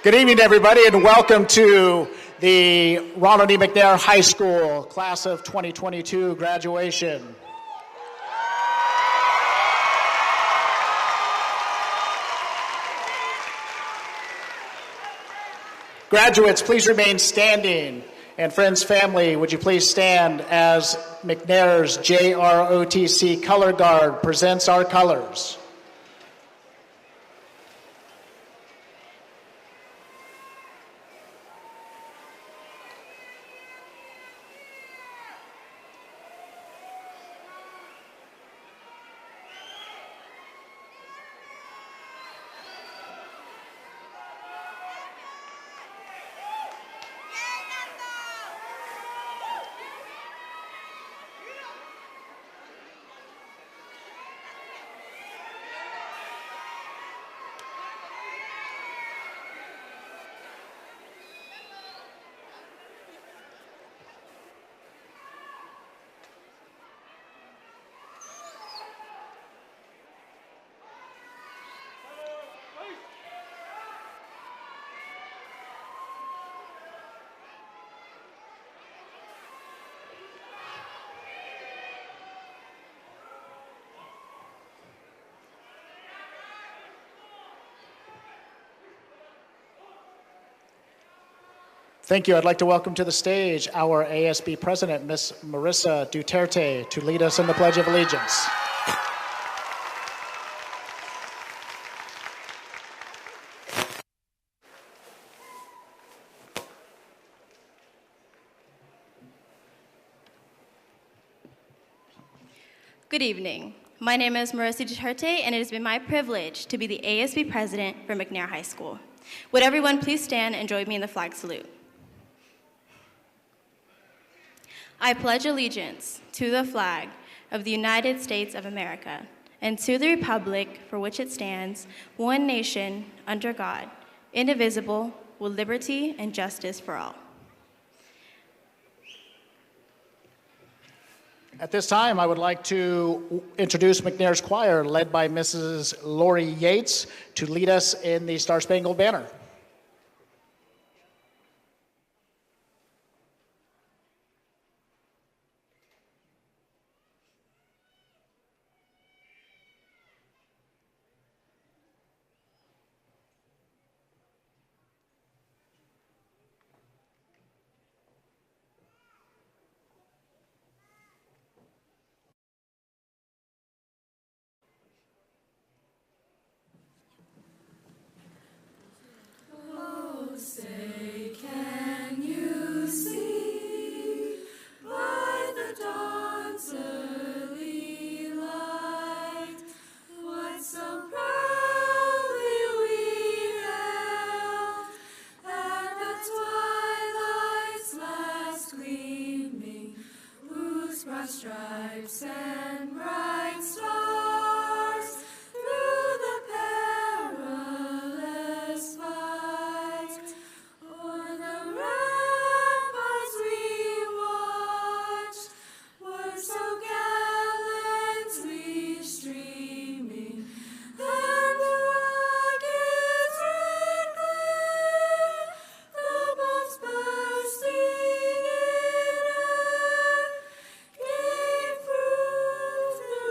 Good evening, everybody, and welcome to the Ronald E. McNair High School Class of 2022 graduation. Graduates, please remain standing. And friends, family, would you please stand as McNair's JROTC Color Guard presents our colors. Thank you. I'd like to welcome to the stage our ASB President, Ms. Marissa Duterte, to lead us in the Pledge of Allegiance. Good evening. My name is Marissa Duterte, and it has been my privilege to be the ASB President for McNair High School. Would everyone please stand and join me in the flag salute? I pledge allegiance to the flag of the United States of America and to the republic for which it stands, one nation, under God, indivisible, with liberty and justice for all. At this time, I would like to introduce McNair's choir, led by Mrs. Lori Yates, to lead us in the Star Spangled Banner. Stripes and bright stars through the perilous fight. O'er the ramparts we watched were so gallantly streaming, and the rockets' red glare, the bombs bursting in air, gave proof the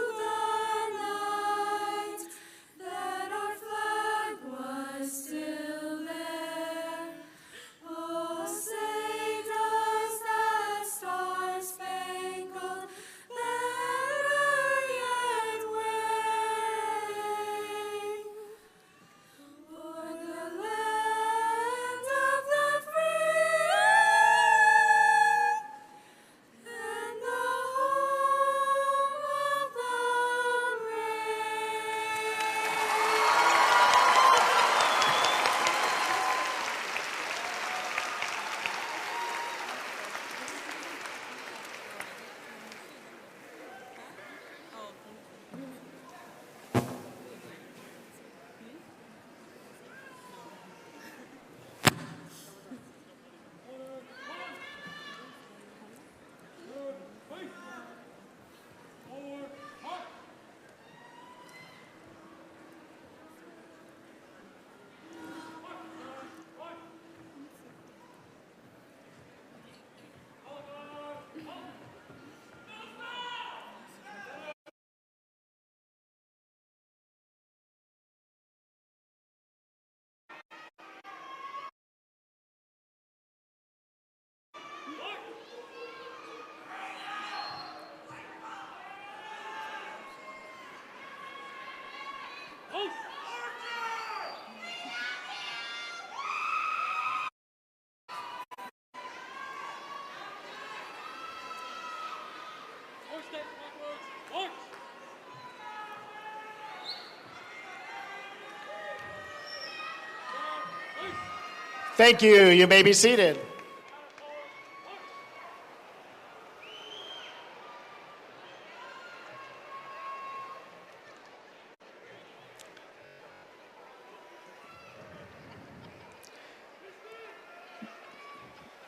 Thank you. You may be seated.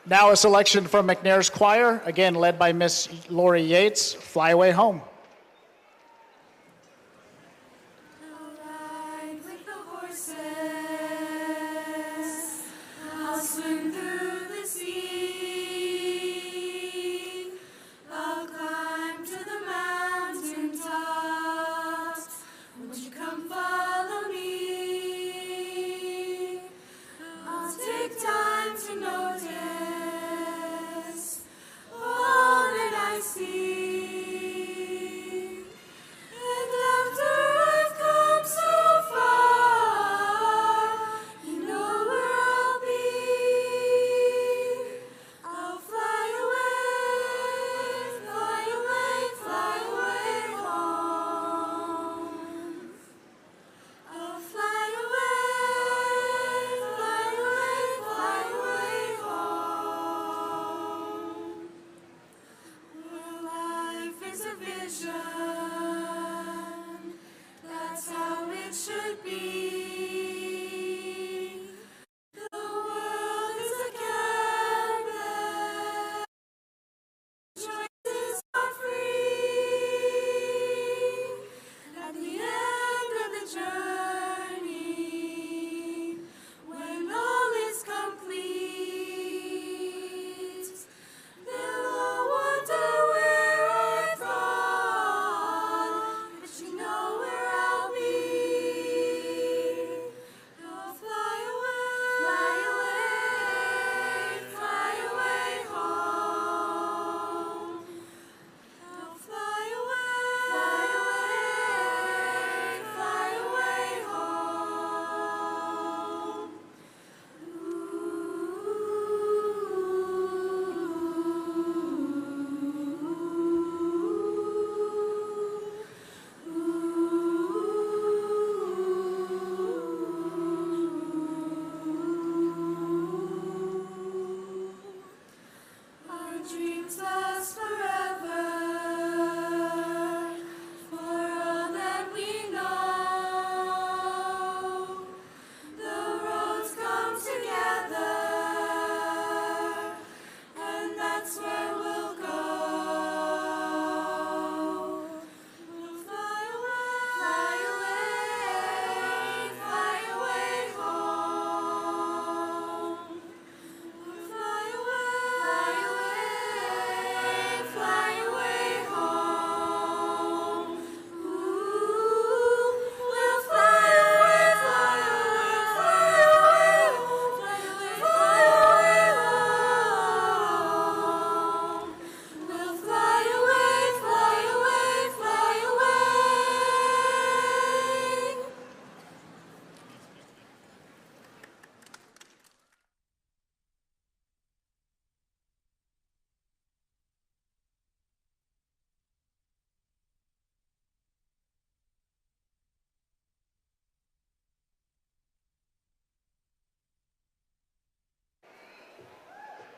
Now a selection from McNair's choir, again led by Miss Lori Yates, Fly Away Home.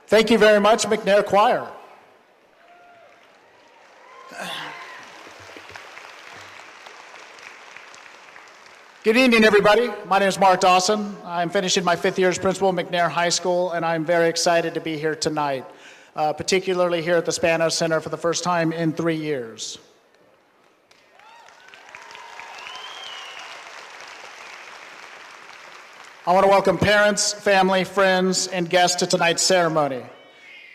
Thank you very much, McNair Choir. Good evening, everybody. My name is Mark Dawson. I'm finishing my 5th year as principal at McNair High School, and I'm very excited to be here tonight, particularly here at the Spano Center for the first time in 3 years. I want to welcome parents, family, friends, and guests to tonight's ceremony.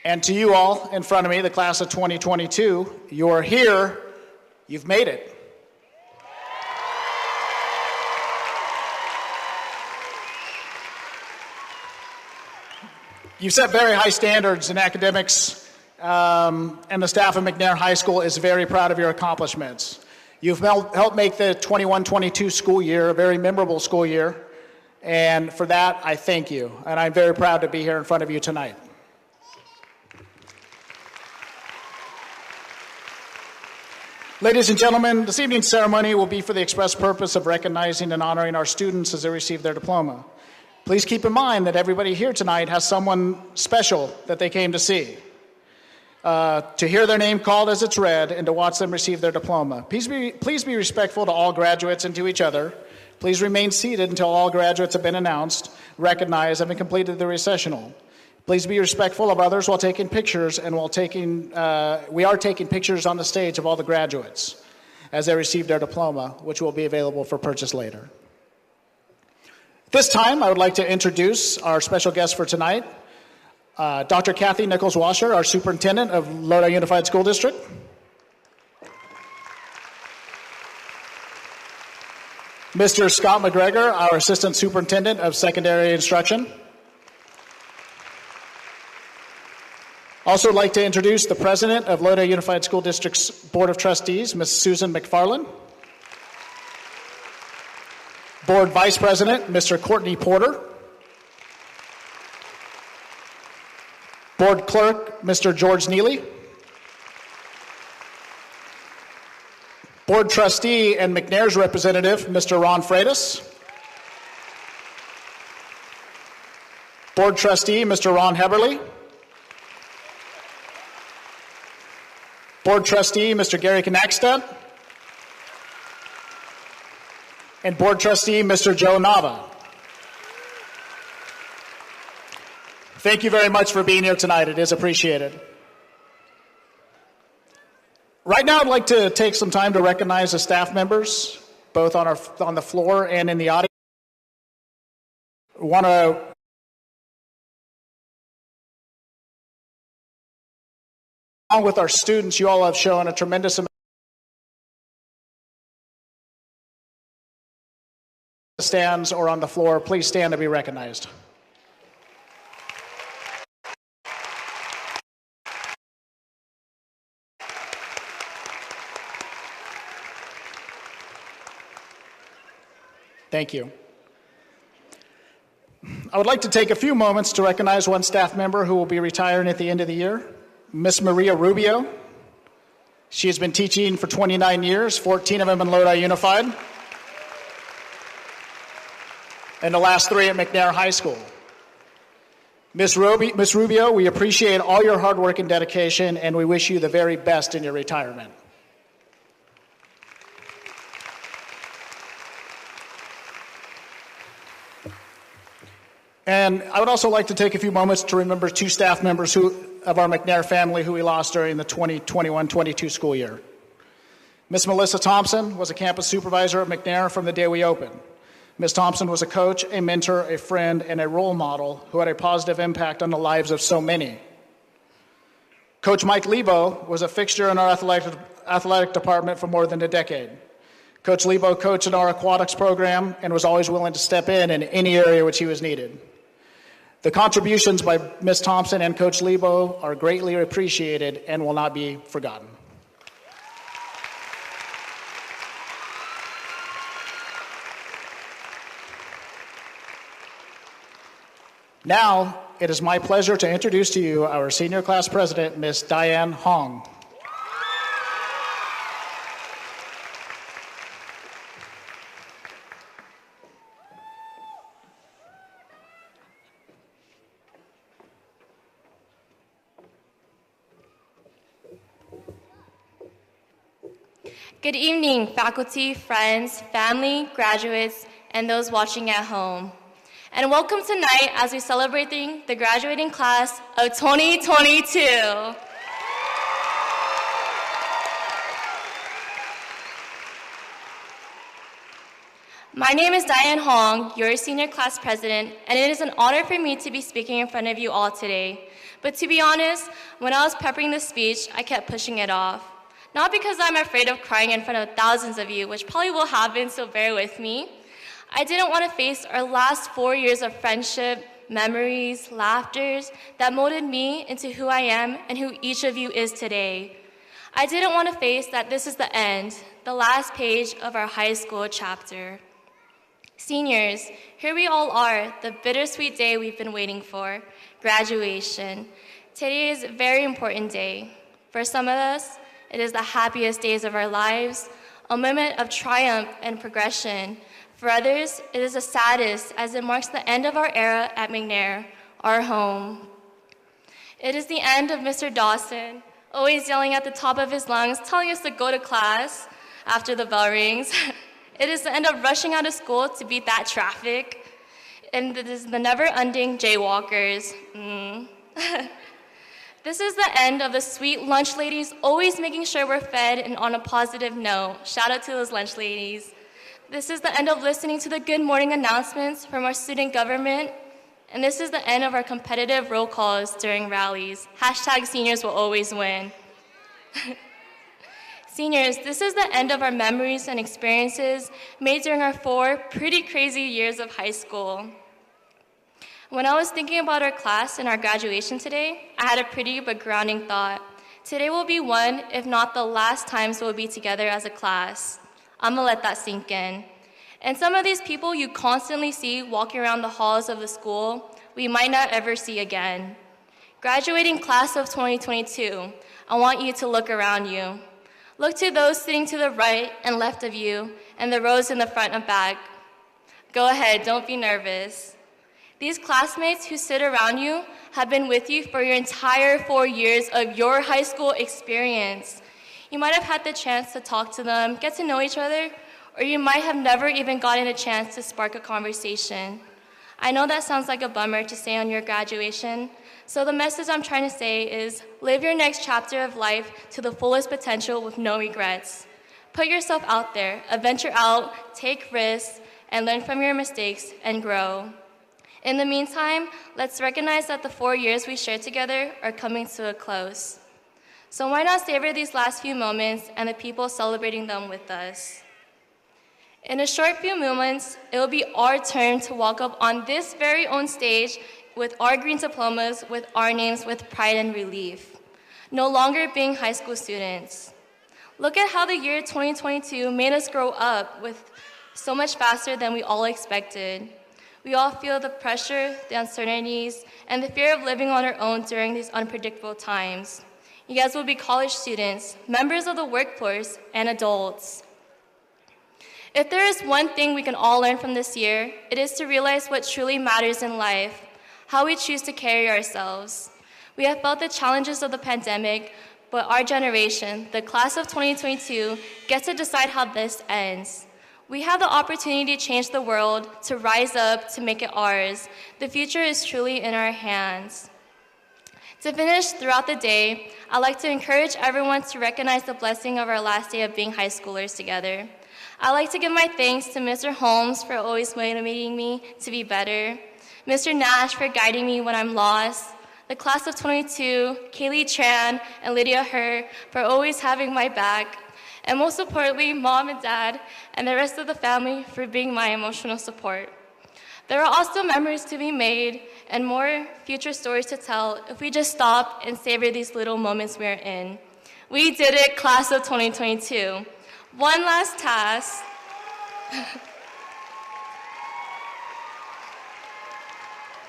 And to you all in front of me, the class of 2022, you're here, you've made it. You've set very high standards in academics, and the staff of McNair High School is very proud of your accomplishments. You've helped make the 21-22 school year a very memorable school year. And for that, I thank you. And I'm very proud to be here in front of you tonight. Ladies and gentlemen, this evening's ceremony will be for the express purpose of recognizing and honoring our students as they receive their diploma. Please keep in mind that everybody here tonight has someone special that they came to see. To hear their name called as it's read and to watch them receive their diploma. Please be respectful to all graduates and to each other. Please remain seated until all graduates have been announced, recognized, and have completed the recessional. Please be respectful of others while taking pictures, and we are taking pictures on the stage of all the graduates as they receive their diploma, which will be available for purchase later. This time, I would like to introduce our special guest for tonight, Dr. Kathy Nichols-Washer, our superintendent of Lodi Unified School District. Mr. Scott McGregor, our assistant superintendent of secondary instruction. Also would like to introduce the president of Lodi Unified School District's Board of Trustees, Ms. Susan McFarland. Board Vice President, Mr. Courtney Porter. Board Clerk, Mr. George Neely. Board Trustee and McNair's representative, Mr. Ron Freitas. Board Trustee, Mr. Ron Heberly. Board Trustee, Mr. Gary Knackstedt. And Board Trustee, Mr. Joe Nava. Thank you very much for being here tonight. It is appreciated. Right now, I'd like to take some time to recognize the staff members, both on the floor and in the audience. Along with our students, you all have shown a tremendous amount of stands or on the floor. Please stand to be recognized. Thank you. I would like to take a few moments to recognize one staff member who will be retiring at the end of the year, Miss Maria Rubio. She has been teaching for 29 years, 14 of them in Lodi Unified, and the last 3 at McNair High School. Miss Rubio, we appreciate all your hard work and dedication, and we wish you the very best in your retirement. And I would also like to take a few moments to remember 2 staff members of our McNair family who we lost during the 2021-22 school year. Miss Melissa Thompson was a campus supervisor at McNair from the day we opened. Ms. Thompson was a coach, a mentor, a friend, and a role model who had a positive impact on the lives of so many. Coach Mike Lebo was a fixture in our athletic department for more than a decade. Coach Lebo coached in our aquatics program and was always willing to step in any area which he was needed. The contributions by Ms. Thompson and Coach Lebo are greatly appreciated and will not be forgotten. Now, it is my pleasure to introduce to you our senior class president, Ms. Diane Hong. Good evening, faculty, friends, family, graduates, and those watching at home. And welcome tonight as we celebrating the graduating class of 2022. My name is Diane Hong, your senior class president, and it is an honor for me to be speaking in front of you all today. But to be honest, when I was preparing this speech, I kept pushing it off. Not because I'm afraid of crying in front of thousands of you, which probably will happen, so bear with me. I didn't want to face our last 4 years of friendship, memories, laughters that molded me into who I am and who each of you is today. I didn't want to face that this is the end, the last page of our high school chapter. Seniors, here we all are, the bittersweet day we've been waiting for, graduation. Today is a very important day. For some of us, it is the happiest days of our lives, a moment of triumph and progression, For others, it is the saddest as it marks the end of our era at McNair, our home. It is the end of Mr. Dawson, always yelling at the top of his lungs, telling us to go to class after the bell rings. It is the end of rushing out of school to beat that traffic. And it is the never-ending jaywalkers. This is the end of the sweet lunch ladies, always making sure we're fed and on a positive note. Shout out to those lunch ladies. This is the end of listening to the good morning announcements from our student government. And this is the end of our competitive roll calls during rallies. Hashtag seniors will always win. Seniors, this is the end of our memories and experiences made during our 4 pretty crazy years of high school. When I was thinking about our class and our graduation today, I had a pretty but grounding thought. Today will be one, if not the last times we'll be together as a class. I'm gonna let that sink in. And some of these people you constantly see walking around the halls of the school, we might not ever see again. Graduating class of 2022, I want you to look around you. Look to those sitting to the right and left of you, and the rows in the front and back. Go ahead, don't be nervous. These classmates who sit around you have been with you for your entire 4 years of your high school experience. You might have had the chance to talk to them, get to know each other, or you might have never even gotten a chance to spark a conversation. I know that sounds like a bummer to say on your graduation, so the message I'm trying to say is live your next chapter of life to the fullest potential with no regrets. Put yourself out there, adventure out, take risks, and learn from your mistakes and grow. In the meantime, let's recognize that the 4 years we shared together are coming to a close. So why not savor these last few moments and the people celebrating them with us? In a short few moments, it will be our turn to walk up on this very own stage with our green diplomas, with our names, with pride and relief. No longer being high school students. Look at how the year 2022 made us grow up with so much faster than we all expected. We all feel the pressure, the uncertainties, and the fear of living on our own during these unpredictable times. You guys will be college students, members of the workforce, and adults. If there is one thing we can all learn from this year, it is to realize what truly matters in life, how we choose to carry ourselves. We have felt the challenges of the pandemic, but our generation, the class of 2022, gets to decide how this ends. We have the opportunity to change the world, to rise up, to make it ours. The future is truly in our hands. To finish throughout the day, I'd like to encourage everyone to recognize the blessing of our last day of being high schoolers together. I'd like to give my thanks to Mr. Holmes for always motivating me to be better, Mr. Nash for guiding me when I'm lost, the class of 22, Kaylee Tran and Lydia Herr for always having my back, and most importantly, Mom and Dad and the rest of the family for being my emotional support. There are also memories to be made and more future stories to tell if we just stop and savor these little moments we're in. We did it, class of 2022. One last task.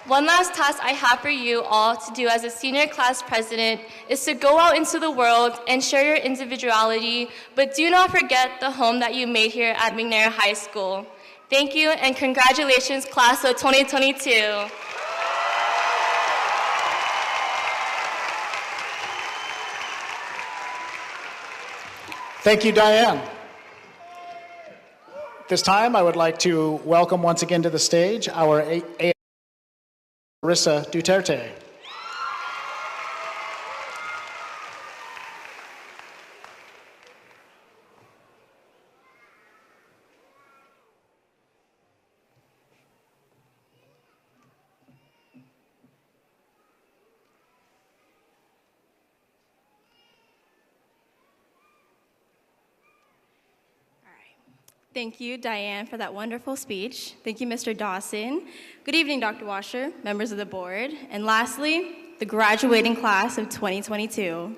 One last task I have for you all to do as a senior class president is to go out into the world and share your individuality, but do not forget the home that you made here at McNair High School. Thank you and congratulations, class of 2022. Thank you, Diane. This time, I would like to welcome once again to the stage our Marissa Duterte. Thank you, Diane, for that wonderful speech. Thank you, Mr. Dawson. Good evening, Dr. Washer, members of the board, and lastly, the graduating class of 2022.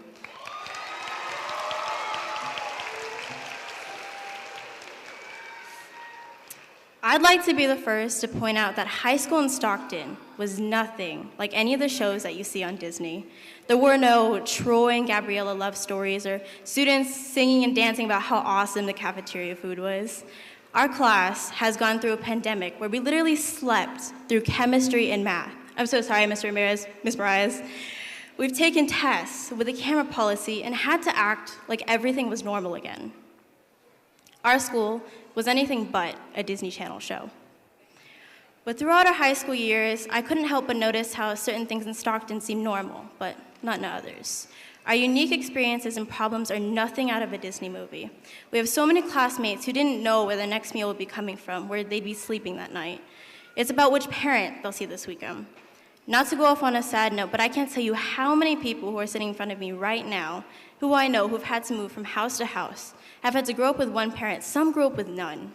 I'd like to be the first to point out that high school in Stockton was nothing like any of the shows that you see on Disney. There were no Troy and Gabriella love stories or students singing and dancing about how awesome the cafeteria food was. Our class has gone through a pandemic where we literally slept through chemistry and math. I'm so sorry, Mr. Ramirez, Ms. Marias. We've taken tests with a camera policy and had to act like everything was normal again. Our school was anything but a Disney Channel show. But throughout our high school years, I couldn't help but notice how certain things in Stockton seem normal, but not in others. Our unique experiences and problems are nothing out of a Disney movie. We have so many classmates who didn't know where their next meal would be coming from, where they'd be sleeping that night. It's about which parent they'll see this weekend. Not to go off on a sad note, but I can't tell you how many people who are sitting in front of me right now, who I know who've had to move from house to house, have had to grow up with one parent, some grew up with none.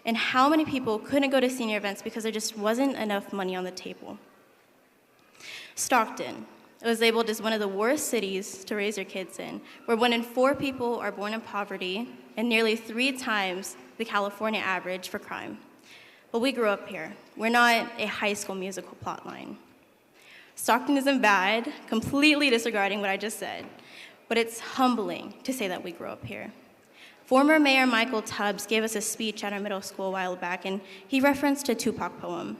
And how many people couldn't go to senior events because there just wasn't enough money on the table. Stockton. It was labeled as one of the worst cities to raise your kids in, where 1 in 4 people are born in poverty and nearly 3 times the California average for crime. But we grew up here. We're not a High School Musical plotline. Stockton isn't bad, completely disregarding what I just said, but it's humbling to say that we grew up here. Former Mayor Michael Tubbs gave us a speech at our middle school a while back, and he referenced a Tupac poem,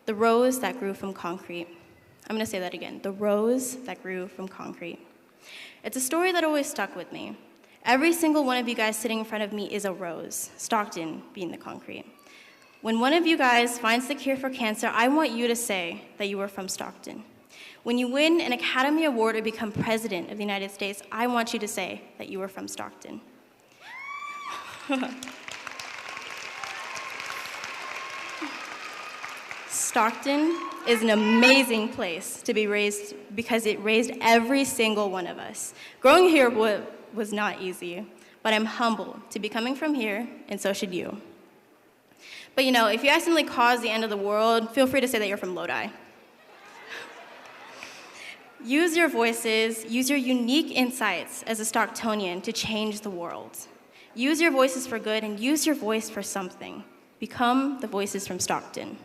"The Rose That Grew from Concrete." I'm gonna say that again, "The Rose That Grew from Concrete." It's a story that always stuck with me. Every single one of you guys sitting in front of me is a rose, Stockton being the concrete. When one of you guys finds the cure for cancer, I want you to say that you were from Stockton. When you win an Academy Award or become President of the United States, I want you to say that you were from Stockton. Stockton is an amazing place to be raised because it raised every single one of us. Growing here was not easy, but I'm humbled to be coming from here, and so should you. But you know, if you accidentally cause the end of the world, feel free to say that you're from Lodi. Use your voices, use your unique insights as a Stocktonian to change the world. Use your voices for good and use your voice for something. Become the voices from Stockton.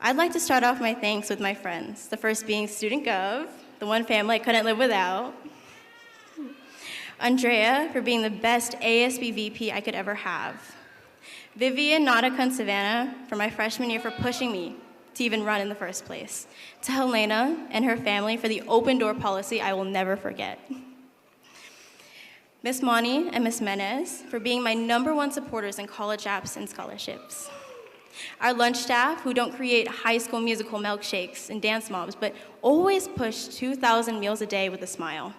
I'd like to start off my thanks with my friends, the first being Student Gov, the one family I couldn't live without. Andrea for being the best ASB VP I could ever have. Vivian, Nautica, and Savannah for my freshman year for pushing me to even run in the first place. To Helena and her family for the open door policy I will never forget. Miss Monty and Miss Menez for being my #1 supporters in college apps and scholarships. Our lunch staff who don't create High School Musical milkshakes and dance mobs, but always push 2,000 meals a day with a smile.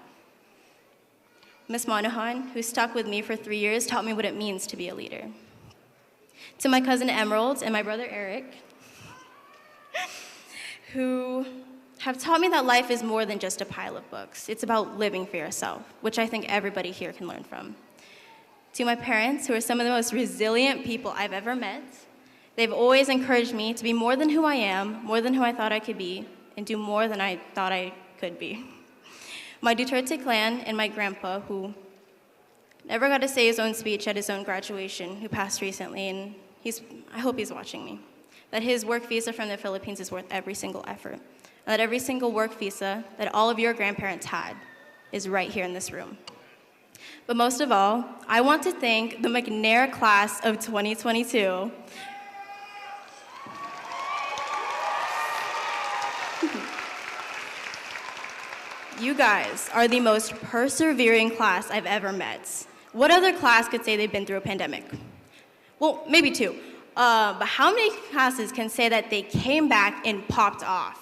Miss Monahan, who stuck with me for 3 years, taught me what it means to be a leader. To my cousin Emerald and my brother Eric, who have taught me that life is more than just a pile of books. It's about living for yourself, which I think everybody here can learn from. To my parents, who are some of the most resilient people I've ever met, they've always encouraged me to be more than who I am, more than who I thought I could be, and do more than I thought I could be. My Duterte clan and my grandpa, who never got to say his own speech at his own graduation, who passed recently, and I hope he's watching me, that his work visa from the Philippines is worth every single effort, and that every single work visa that all of your grandparents had is right here in this room. But most of all, I want to thank the McNair class of 2022. You guys are the most persevering class I've ever met. What other class could say they've been through a pandemic? Well, maybe 2. But how many classes can say that they came back and popped off?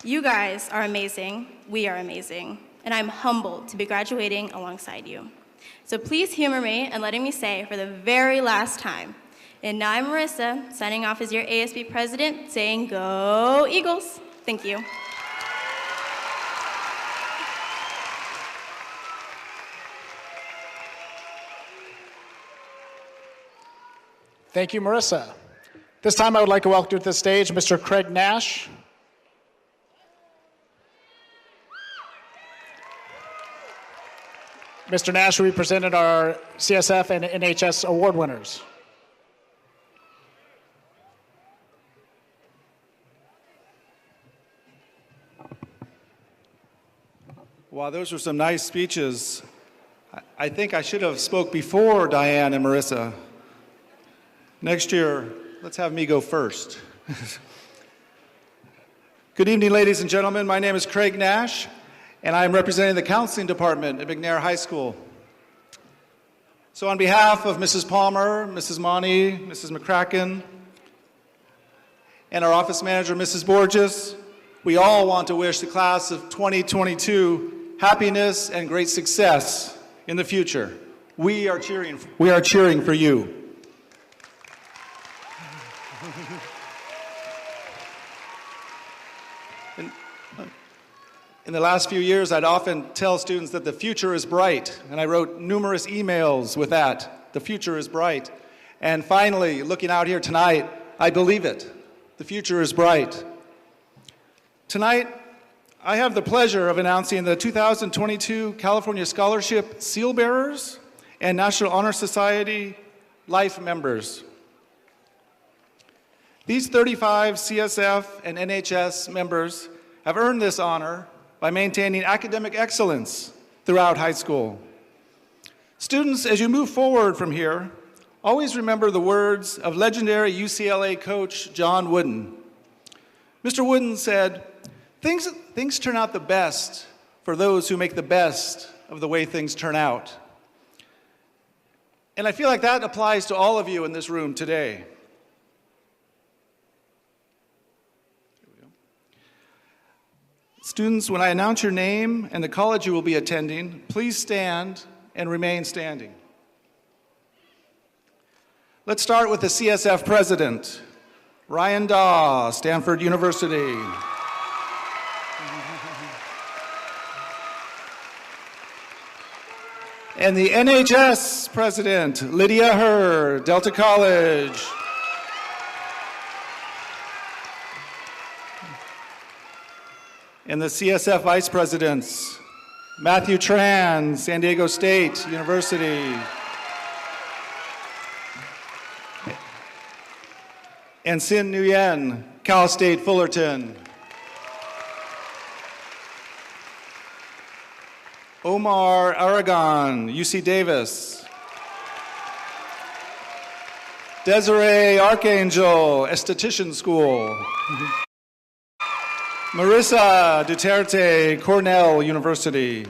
You guys are amazing. We are amazing. And I'm humbled to be graduating alongside you. So please humor me and letting me say for the very last time. And now I'm Marissa, signing off as your ASB president, saying go Eagles. Thank you. Thank you, Marissa. This time I would like to welcome to the stage Mr. Craig Nash. Mr. Nash will be presented our CSF and NHS award winners. Wow, those were some nice speeches. I think I should have spoke before Diane and Marissa. Next year, let's have me go first. Good evening, ladies and gentlemen. My name is Craig Nash, and I am representing the counseling department at McNair High School. So on behalf of Mrs. Palmer, Mrs. Monty, Mrs. McCracken, and our office manager, Mrs. Borges, we all want to wish the class of 2022 happiness and great success in the future. We are cheering for you. In the last few years, I'd often tell students that the future is bright, and I wrote numerous emails with that. The future is bright. And finally, looking out here tonight, I believe it. The future is bright. Tonight, I have the pleasure of announcing the 2022 California Scholarship Seal Bearers and National Honor Society Life Members. These 35 CSF and NHS members have earned this honor by maintaining academic excellence throughout high school. Students, as you move forward from here, always remember the words of legendary UCLA coach John Wooden. Mr. Wooden said, things turn out the best for those who make the best of the way things turn out. And I feel like that applies to all of you in this room today. Students, when I announce your name and the college you will be attending, please stand and remain standing. Let's start with the CSF president, Ryan Daw, Stanford University. And the NHS president, Lydia Herr, Delta College. And the CSF vice presidents, Matthew Tran, San Diego State University. And Sin Nguyen, Cal State Fullerton. Omar Aragon, UC Davis. Desiree Archangel, Esthetician School. Marissa Duterte, Cornell University.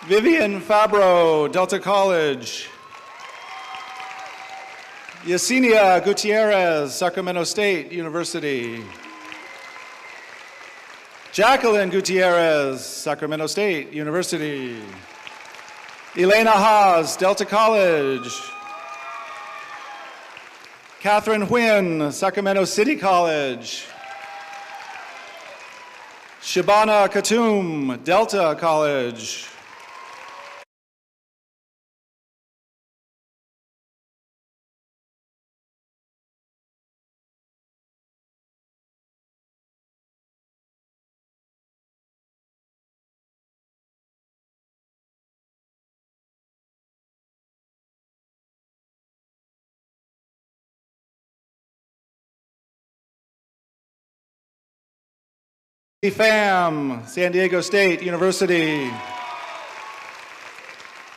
Vivian Fabro, Delta College. Yesenia Gutierrez, Sacramento State University. Jacqueline Gutierrez, Sacramento State University. Elena Haas, Delta College. Catherine Huynh, Sacramento City College. Shabana Khatum, Delta College. Pham, San Diego State University.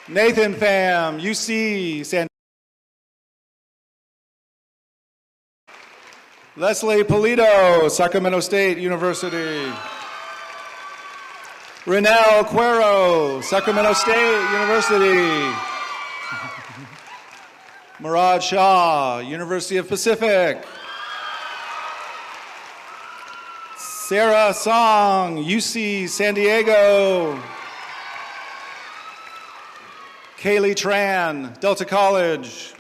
Nathan Pham, UC San. Leslie Polito, Sacramento State University. Renelle Cuero, Sacramento State University. Murad Shah, University of Pacific. Sarah Song, UC San Diego. Kaylee Tran, Delta College.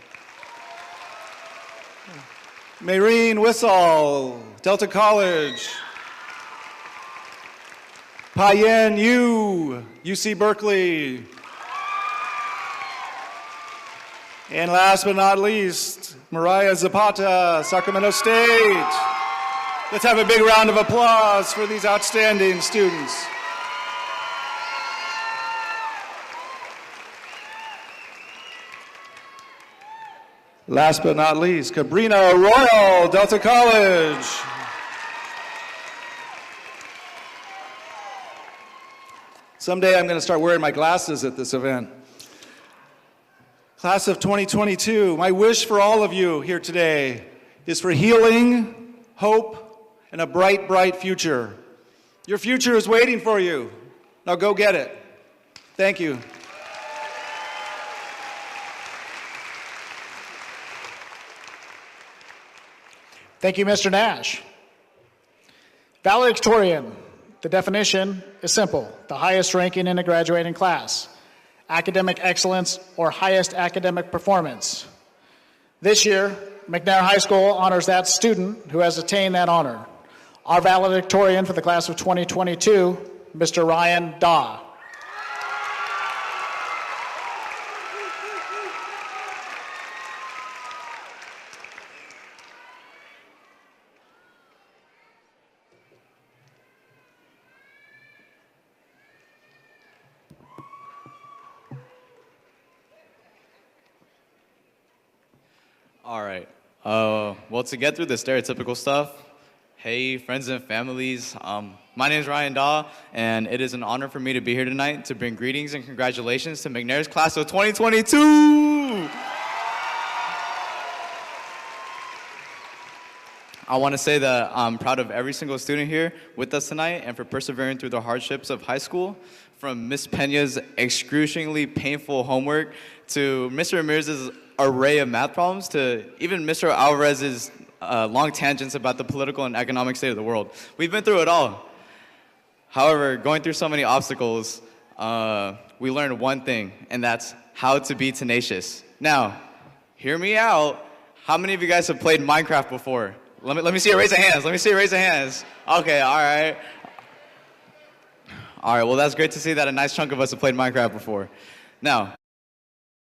Maureen Wissall, Delta College. Payen Yu, UC Berkeley. And last but not least, Mariah Zapata, Sacramento State. Let's have a big round of applause for these outstanding students. Last but not least, Cabrina Royal, Delta College. Someday I'm going to start wearing my glasses at this event. Class of 2022, my wish for all of you here today is for healing, hope, and a bright, bright future. Your future is waiting for you. Now go get it. Thank you. Thank you, Mr. Nash. Valedictorian. The definition is simple: the highest ranking in a graduating class, academic excellence, or highest academic performance. This year, McNair High School honors that student who has attained that honor. Our valedictorian for the class of 2022, Mr. Ryan Daw. All right. Well, to get through the stereotypical stuff, hey, friends and families, my name is Ryan Daw, and it is an honor for me to be here tonight to bring greetings and congratulations to McNair's class of 2022. I want to say that I'm proud of every single student here with us tonight and for persevering through the hardships of high school, from Miss Pena's excruciatingly painful homework to Mr. Ramirez's array of math problems to even Mr. Alvarez's long tangents about the political and economic state of the world. We've been through it all. However, going through so many obstacles, we learned one thing, and that's how to be tenacious. Now, hear me out. How many of you guys have played Minecraft before? Let me see a raise of hands. Let me see a raise of hands. Okay, all right. All right, well, that's great to see that a nice chunk of us have played Minecraft before. Now,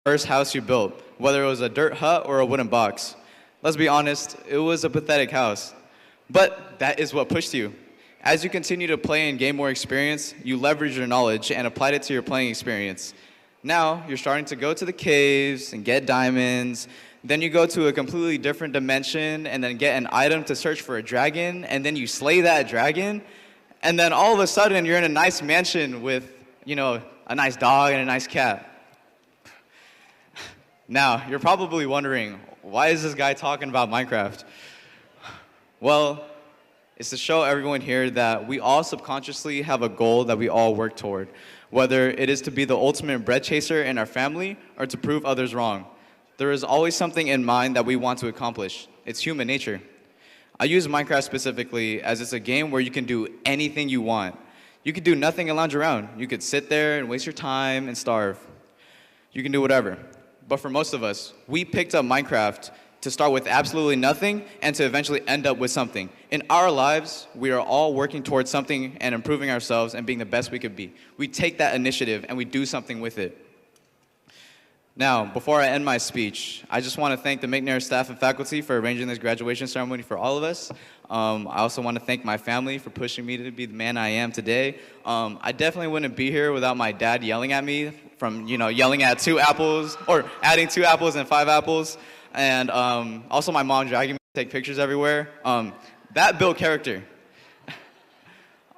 first house you built, whether it was a dirt hut or a wooden box. Let's be honest, it was a pathetic house. But that is what pushed you. As you continue to play and gain more experience, you leverage your knowledge and applied it to your playing experience. Now, you're starting to go to the caves and get diamonds. Then you go to a completely different dimension and then get an item to search for a dragon. And then you slay that dragon. And then all of a sudden, you're in a nice mansion with, a nice dog and a nice cat. Now, you're probably wondering, why is this guy talking about Minecraft? Well, it's to show everyone here that we all subconsciously have a goal that we all work toward, whether it is to be the ultimate bread chaser in our family or to prove others wrong. There is always something in mind that we want to accomplish. It's human nature. I use Minecraft specifically as it's a game where you can do anything you want. You could do nothing and lounge around. You could sit there and waste your time and starve. You can do whatever. But for most of us, we picked up Minecraft to start with absolutely nothing and to eventually end up with something. In our lives, we are all working towards something and improving ourselves and being the best we could be. We take that initiative and we do something with it. Now, before I end my speech, I just want to thank the McNair staff and faculty for arranging this graduation ceremony for all of us. I also want to thank my family for pushing me to be the man I am today. I definitely wouldn't be here without my dad yelling at me from, yelling at 2 apples, or adding 2 apples and 5 apples. And also my mom dragging me to take pictures everywhere. That built character.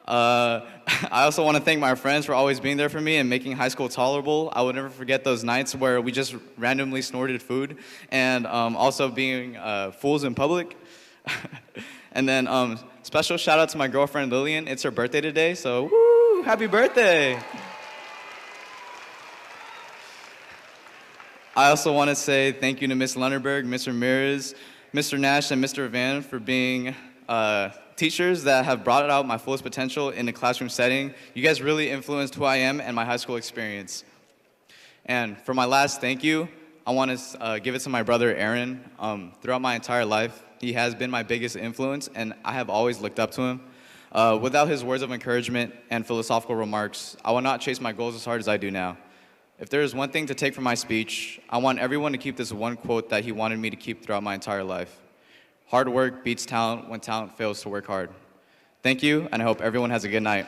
I also want to thank my friends for always being there for me and making high school tolerable. I will never forget those nights where we just randomly snorted food and also being fools in public. And then special shout out to my girlfriend Lillian. It's her birthday today, so woo, happy birthday. I also want to say thank you to Ms. Lunderberg, Mr. Ramirez, Mr. Nash, and Mr. Van for being teachers that have brought out my fullest potential in the classroom setting. You guys really influenced who I am and my high school experience. And for my last thank you, I want to give it to my brother Aaron. Throughout my entire life, he has been my biggest influence, and I have always looked up to him. Without his words of encouragement and philosophical remarks, I will not chase my goals as hard as I do now. If there is one thing to take from my speech, I want everyone to keep this one quote that he wanted me to keep throughout my entire life. Hard work beats talent when talent fails to work hard. Thank you, and I hope everyone has a good night.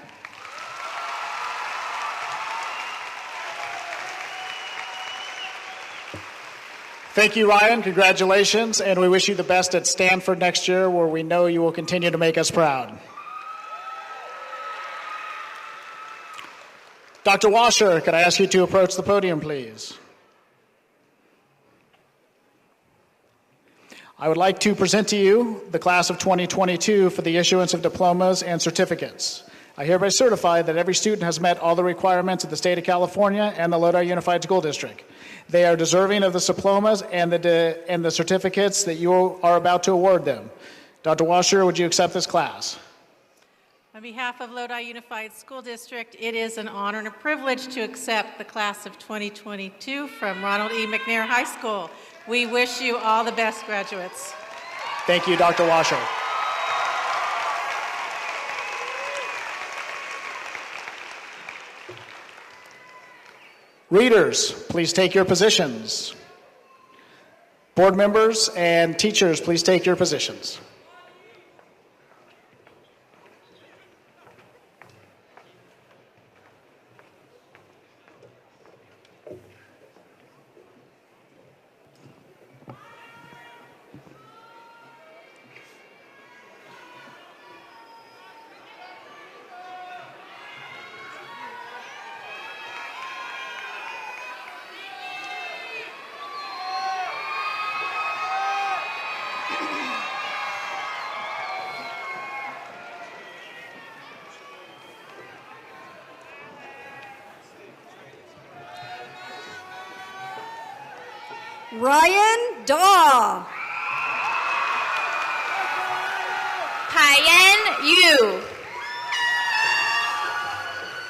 Thank you, Ryan. Congratulations, and we wish you the best at Stanford next year, where we know you will continue to make us proud. Dr. Washer, could I ask you to approach the podium, please? I would like to present to you the class of 2022 for the issuance of diplomas and certificates. I hereby certify that every student has met all the requirements of the state of California and the Lodi Unified School District. They are deserving of the diplomas and the certificates that you are about to award them. Dr. Washer, would you accept this class? On behalf of Lodi Unified School District, it is an honor and a privilege to accept the class of 2022 from Ronald E. McNair High School. We wish you all the best, graduates. Thank you, Dr. Washer. Readers, please take your positions. Board members and teachers, please take your positions. Ryan Daw. Payen Yu.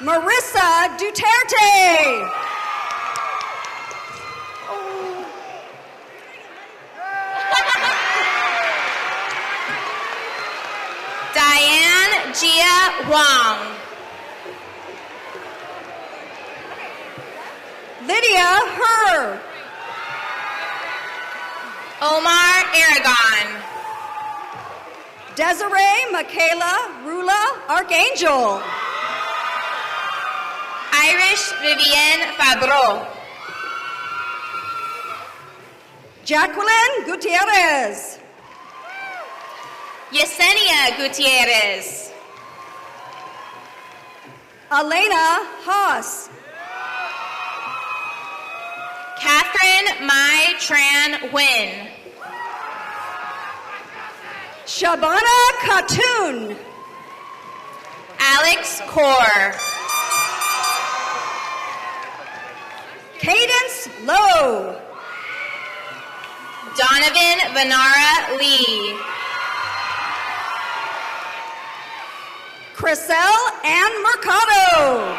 Marissa Duterte. Diane Jia Huang. Lydia Herr. Omar Aragon. Desiree Michaela Rula Archangel. Irish Vivienne Fabreau. Jacqueline Gutierrez. Yesenia Gutierrez. Elena Haas. Catherine Mai Tran Nguyen. Shabana Khatun. Alex Kaur. Cadence Lowe. Donovan Vanara Lee. Chriselle Ann Mercado.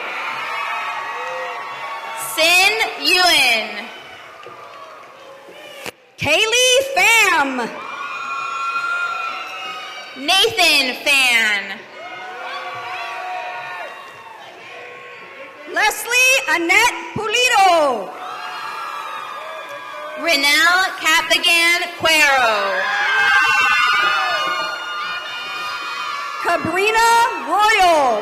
Sin Yuen. Kaylee Pham. Nathan Fan. Leslie Annette Pulido. Renelle Capagan Cuero. Cabrina Royal.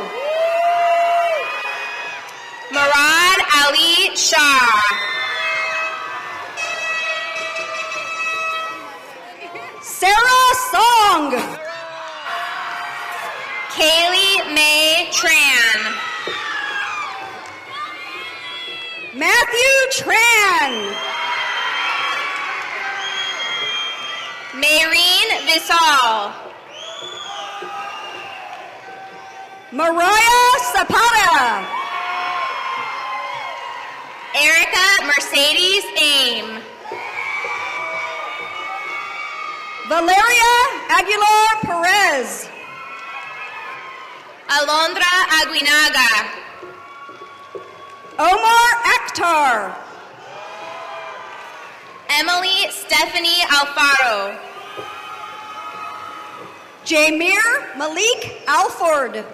Murad Ali Shah. Sarah Song. Kaylee May Tran. Matthew Tran. Maureen Visal. Mariah Zapata. Erica Mercedes Aim. Valeria Aguilar Perez. Alondra Aguinaga. Omar Akhtar. Emily Stephanie Alfaro. Jamir Malik Alford.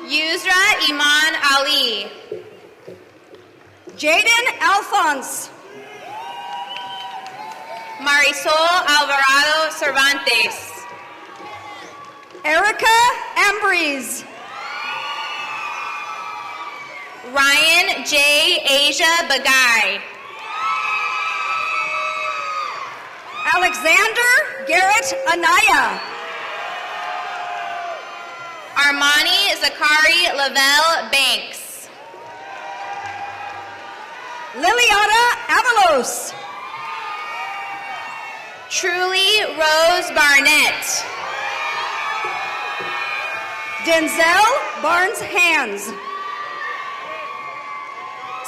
Yusra Iman Ali. Jaden Alphonse. Marisol Alvarado Cervantes. Erica Ambries. Ryan J. Asia Bagay. Alexander Garrett Anaya. Armani Zakari Lavelle Banks. Liliana Avalos. Truly Rose Barnett. Denzel Barnes Hands.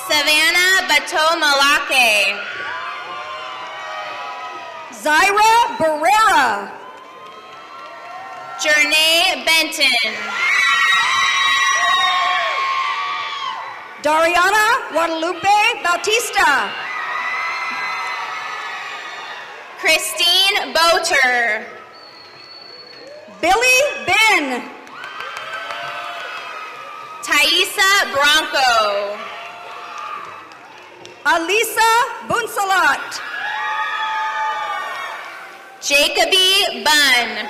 Savannah Bateau Malake. Zaira Barrera. Jernay Benton. Dariana Guadalupe Bautista. Christine Boter. Billy Ben. Thaisa Bronco. Alisa Bunsalat. Jacoby Bunn.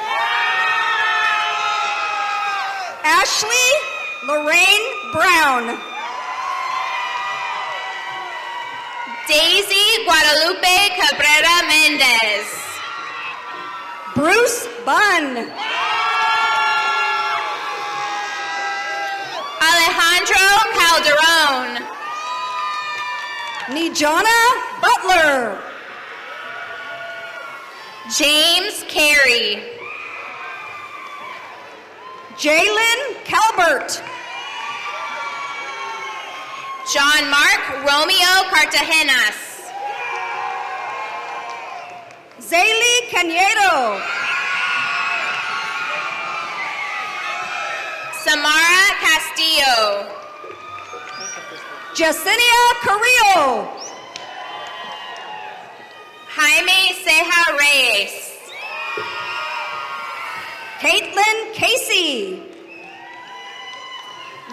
Ashley Lorraine Brown. Daisy Guadalupe Cabrera Mendez. Bruce Bunn. Alejandro Calderon. Nijana Butler. James Carey. Jalen Calbert. John Mark Romeo Cartagenas. Zaylee Canedo. Samara Castillo. Yesenia Carrillo. Jaime Ceja Reyes. Caitlin Casey.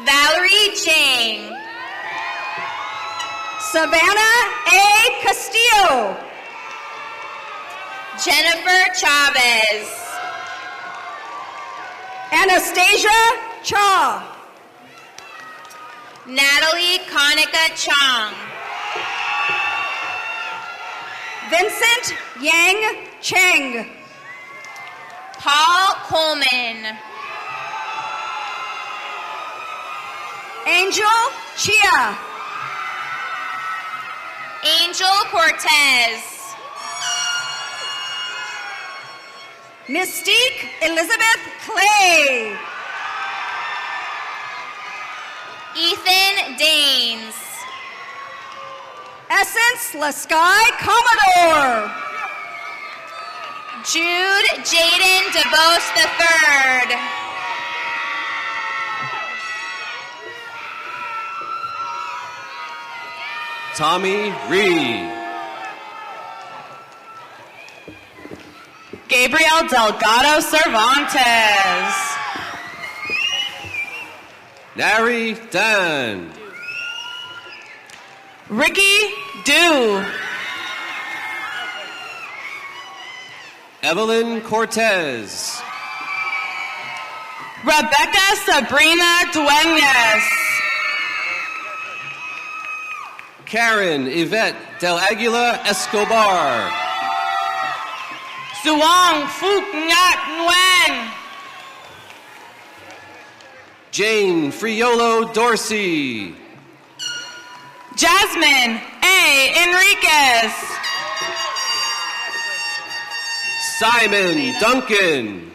Valerie Chang. Savannah A. Castillo. Jennifer Chavez. Anastasia Cha. Natalie Konica Chong. Vincent Yang Cheng. Paul Coleman. Angel Chia. Angel Cortez. Mystique Elizabeth Clay. Ethan Danes. Essence Lasky Commodore. Jude Jaden DeVos III. Tommy Reed. Gabriel Delgado Cervantes. Nari Dan. Ricky Du. Evelyn Cortez. Rebecca Sabrina Duenas. Karen Yvette Del Aguila Escobar. Suong Phuc Nhat Nguyen. Jane Friolo Dorsey. Jasmine A. Enriquez. Simon Duncan.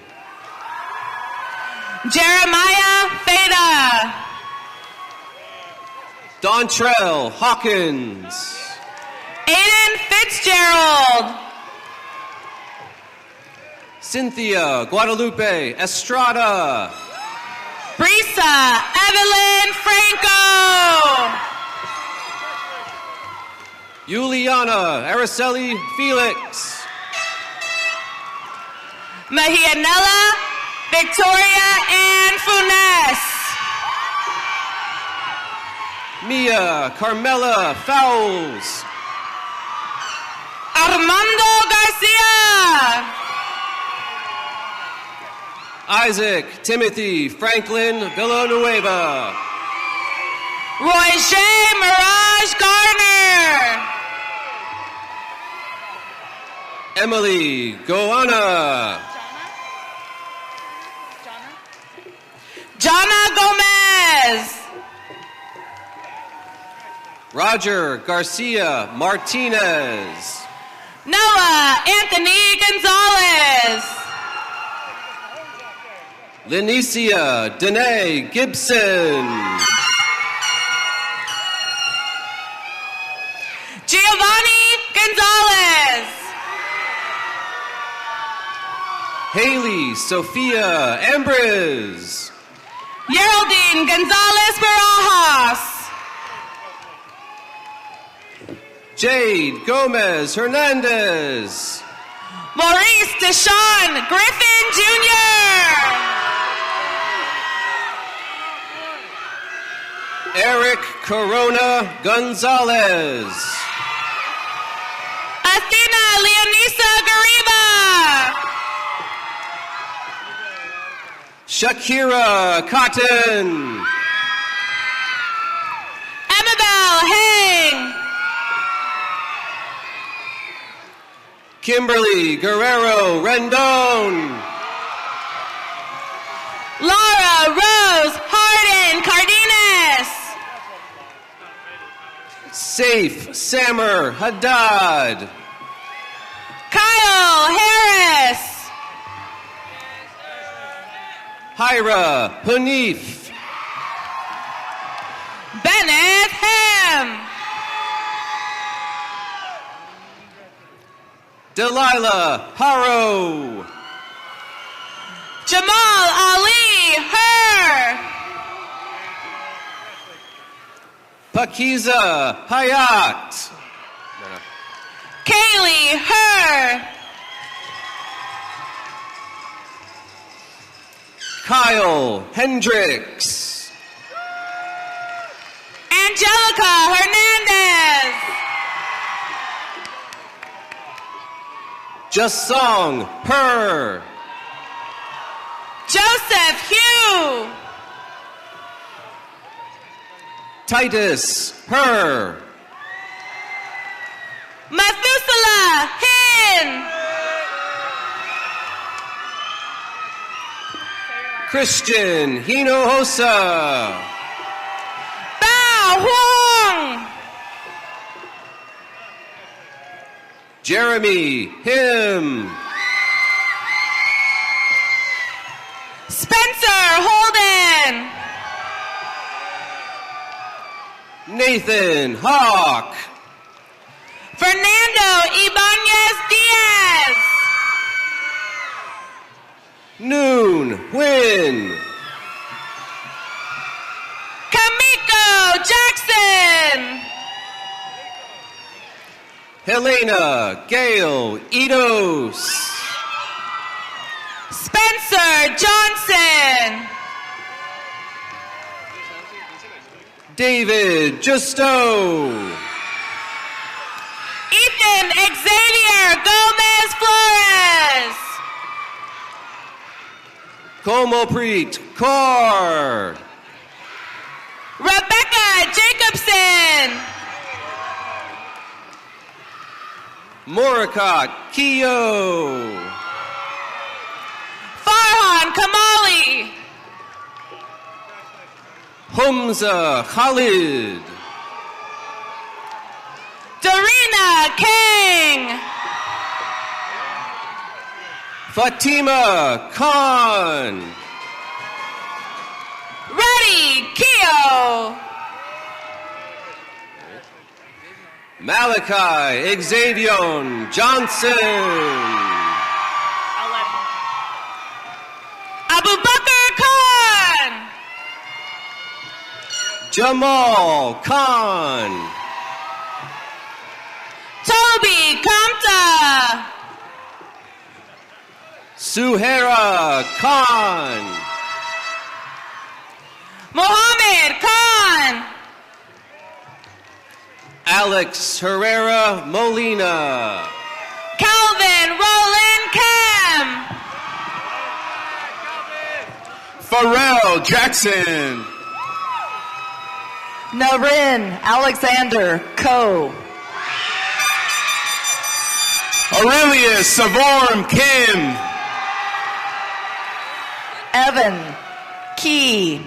Jeremiah Feda. Dontrell Hawkins. Aiden Fitzgerald. Cynthia Guadalupe Estrada. Brisa Evelyn Franco. Juliana Araceli Felix. Mahianella Victoria Ann Funes. Mia Carmela Fowles. Armando Garcia. Isaac Timothy Franklin Villanueva. Roy J. Mirage Garner. Emily Goana. Jana Gomez. Roger Garcia Martinez. Noah Anthony Gonzalez. Lenicia Danae Gibson. Giovanni Gonzalez. Haley Sophia Ambrose. Geraldine Gonzalez Barajas. Jade Gomez Hernandez. Maurice Deshawn Griffin Jr. Eric Corona Gonzalez. Athena Leonisa Gariba. Shakira Cotton. Amabel Hang. Kimberly Guerrero Rendon. Laura Rose Harden Cardenas. Safe Samer Haddad. Kyle Harris. Hyra Hanif. Bennett Ham. Delilah Haro. Jamal Ali Her. Pakiza Hayat. Kaylee Her. Kyle Hendricks. Angelica Hernandez. Just Song Her. Joseph Hugh. Titus Her. Methuselah Hin. Christian Hinojosa. Bao Huang. Jeremy Him. Spencer Holden. Nathan Hawk. Fernando Ibanez Diaz. Noon Win. Kamiko Jackson. Helena Gale Edos. Spencer Johnson. David Justo. Ethan Xavier Gomez Flores. Komopreet Kaur. Rebecca Jacobson. Morakat Keo. Farhan Kamali. Humza Khalid. Darina King. Fatima Khan. Reddy Keo. Malachi Xavion Johnson. Abu Bakr Khan. Jamal Khan. Toby Kamta. Suhera Khan. Mohammed Khan. Alex Herrera Molina. Calvin Roland Cam. Pharrell Jackson. Narin Alexander Coe. Aurelius Savorm Kim. Evan Key.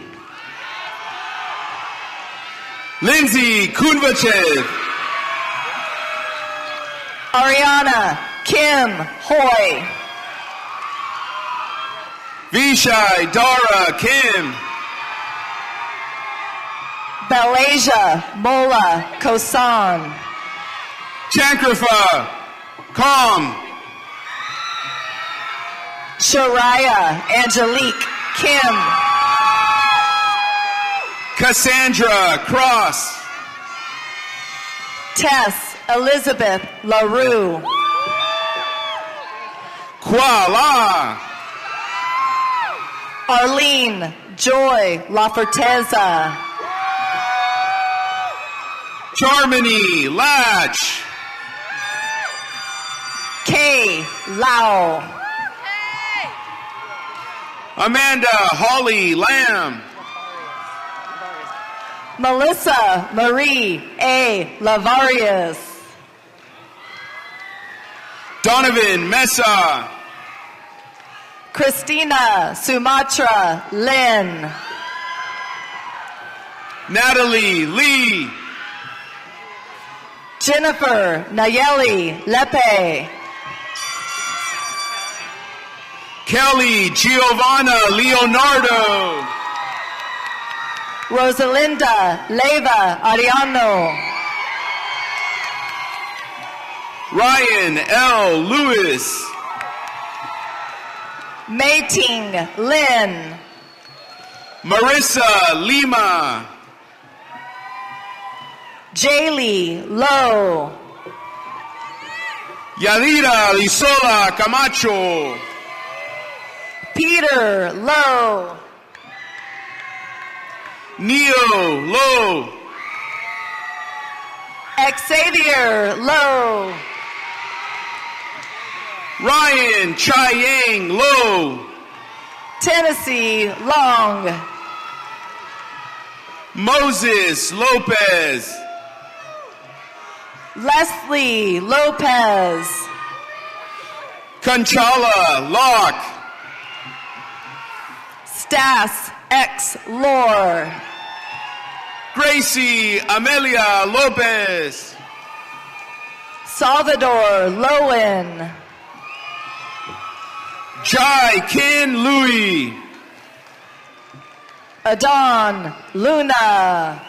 Lindsay Kunvachev. Ariana Kim Hoy. Vishai Dara Kim. Belasia Mola Kosan. Chankrafa Kom. Shariah Angelique Kim. Cassandra Cross. Tess Elizabeth LaRue. Kuala. Arlene Joy LaForteza. Charmony Latch. Kay Lau. Amanda Holly Lamb. Melissa Marie A. Lavarius. Donovan Mesa. Christina Sumatra Lynn. Natalie Lee. Jennifer Nayeli Lepe. Kelly Giovanna Leonardo. Rosalinda Leva Ariano. Ryan L. Lewis. Meiting Lin. Marissa Lima. Jaylee Lowe. Yadira Lisola Camacho. Peter Lowe. Neo Lowe. Xavier Lowe. Ryan Chayang Lowe. Tennessee Long. Moses Lopez. Leslie Lopez. Conchala Locke. Stas X Lore. Gracie Amelia Lopez. Salvador Lowen. Jai Kin Louis. Adon Luna.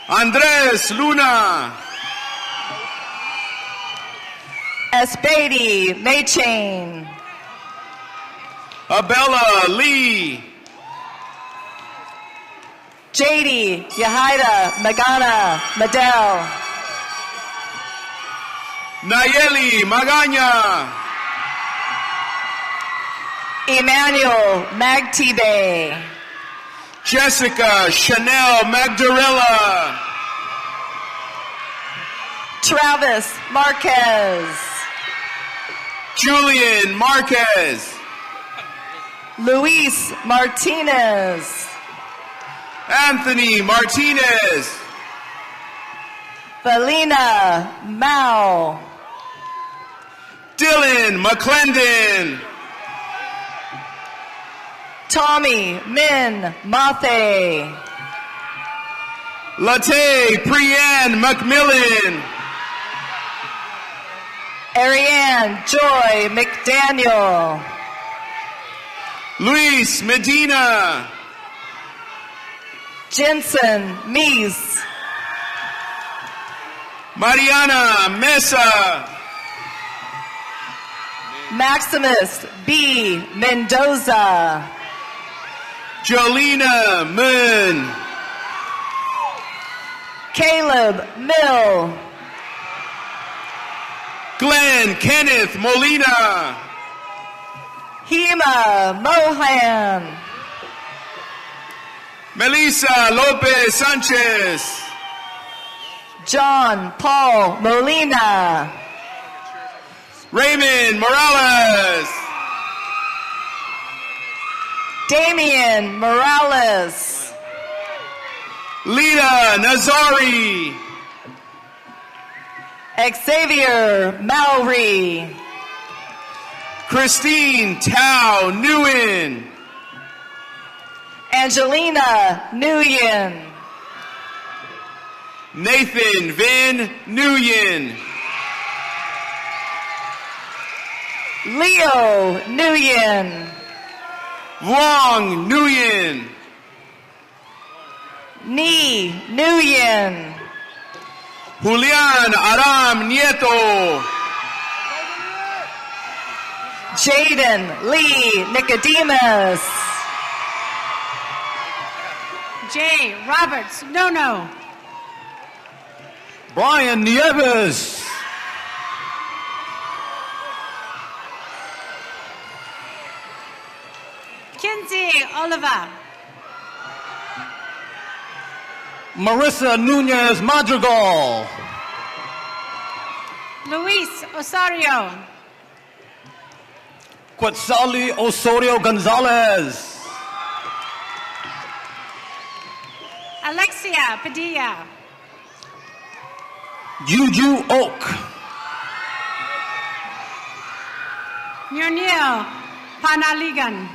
Andres Luna. Espady Maychain. Abella Lee. JD Yahida Magana Madel. Nayeli Magana. Emmanuel Magtibe. Jessica Chanel Magdarella. Travis Marquez. Julian Marquez. Luis Martinez. Anthony Martinez. Valina Mao. Dylan McClendon. Tommy Min Mathe. Latte Priyan McMillan. Ariane Joy McDaniel. Luis Medina. Jensen Mies. Mariana Mesa. Maximus B. Mendoza. Jolina Moon. Caleb Mill. Glenn Kenneth Molina. Hema Mohan. Melissa Lopez Sanchez. John Paul Molina. Raymond Morales. Damian Morales. Lita Nazari. Xavier Mowry. Christine Tao Nguyen. Angelina Nguyen. Nathan Van Nguyen. Leo Nguyen. Wong Nguyen. Ni Nguyen. Julian Aram Nieto. Jaden Lee Nicodemus. J. Roberts Nono. Brian Nieves. Kinsey Oliver. Marissa Nunez Madrigal. Luis Osorio. Quetzali Osorio Gonzalez. Alexia Padilla. Juju Oak. Murnil Panaligan.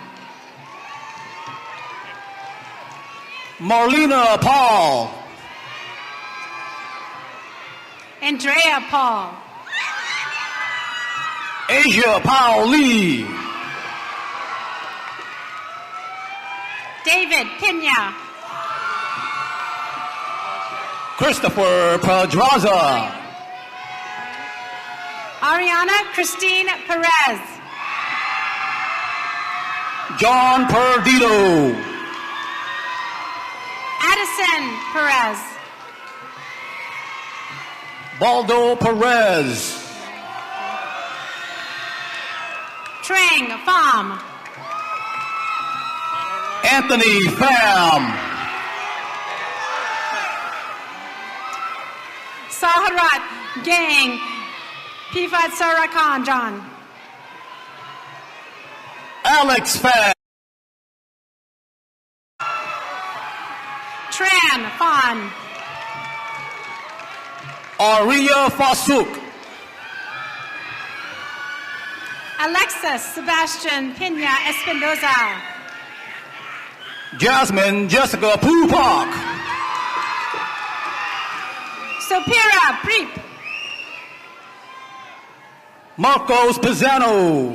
Marlena Paul. Andrea Paul. Asia Paul Lee. David Pena. Christopher Pedraza. Ariana Christine Perez. John Perdido. Addison Perez. Baldo Perez. Trang Pham. Anthony Pham. Saharat Gang Pifat Sarakan John. Alex Pham. Tran Fan. Aria Fasuk. Alexis Sebastian Pena Espinoza. Jasmine Jessica Pupak. Sopira Preep. Marcos Pizzano.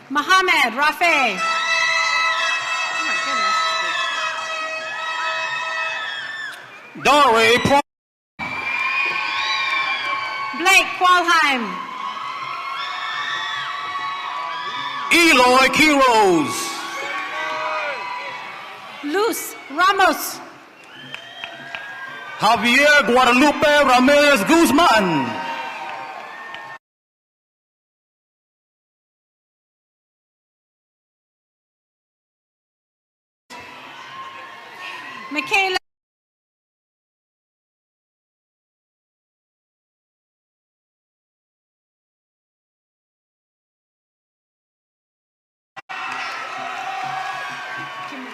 Mohammed Rafe. Dore Pro. Blake Qualheim. Eloy Quiroz. Luz Ramos. Javier Guadalupe Ramirez Guzman. Michaela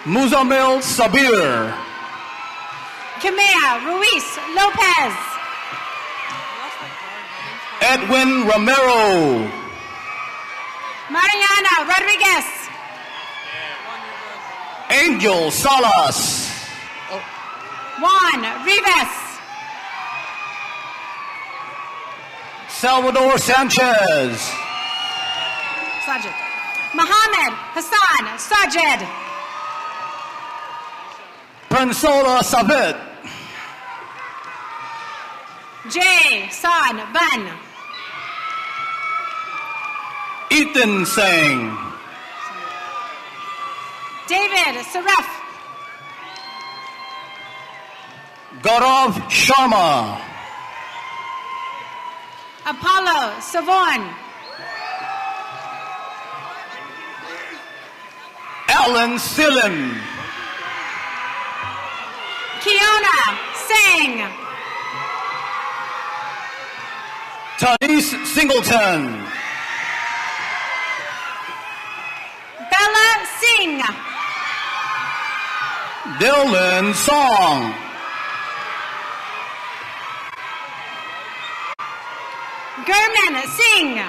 Muzamil Sabir. Kimea Ruiz Lopez. Edwin Romero. Mariana Rodriguez. Angel Salas. Juan Rivas. Salvador Sanchez. Sajid. Mohammed Hassan Sajid. Prinsola Savet. J. San Ban. Ethan Singh. David Saref. Gaurav Sharma. Apollo Savon. Alan Sillim. Kiona Singh. Tanis Singleton. Bella Singh. Dylan Song. Gurman Singh.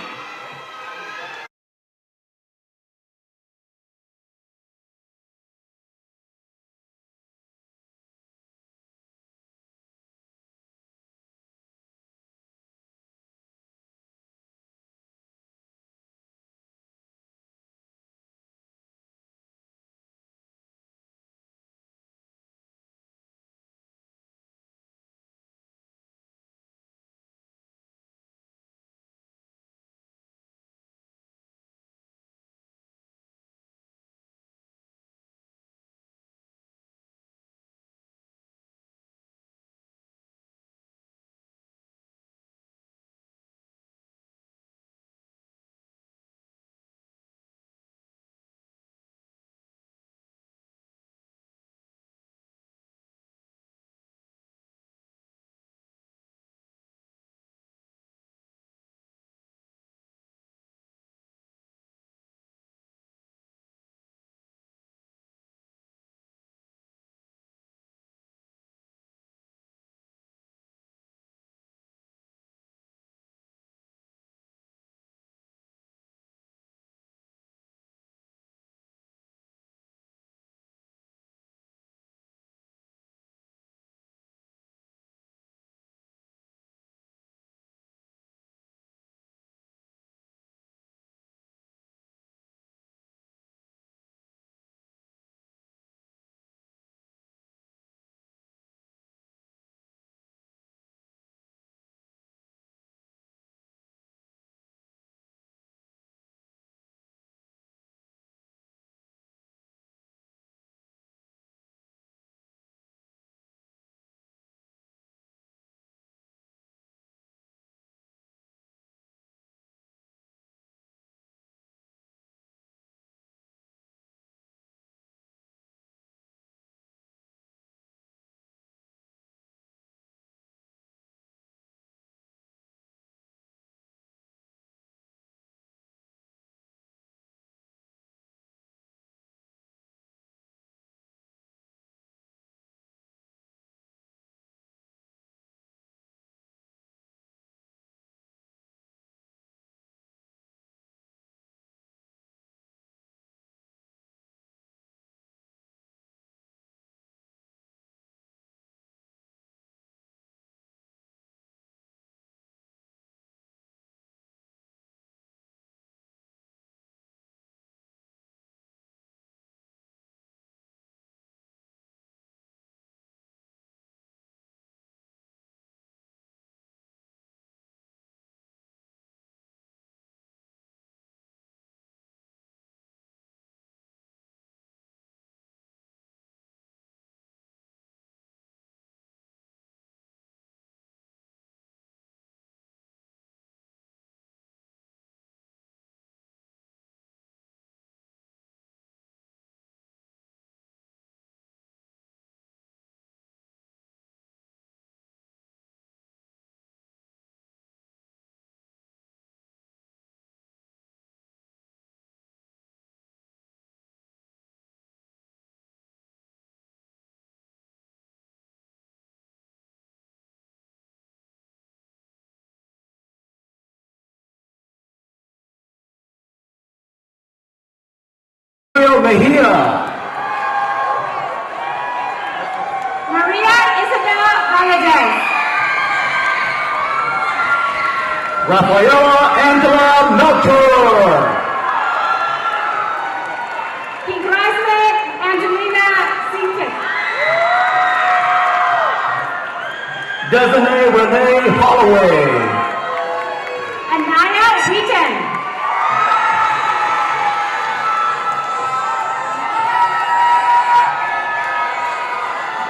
Mejia. Maria Isabel Valadez. Rafaela Angela Melchor. Congratulate Angelina Sintek. Desiree Renee Holloway. Anaya Wheaton.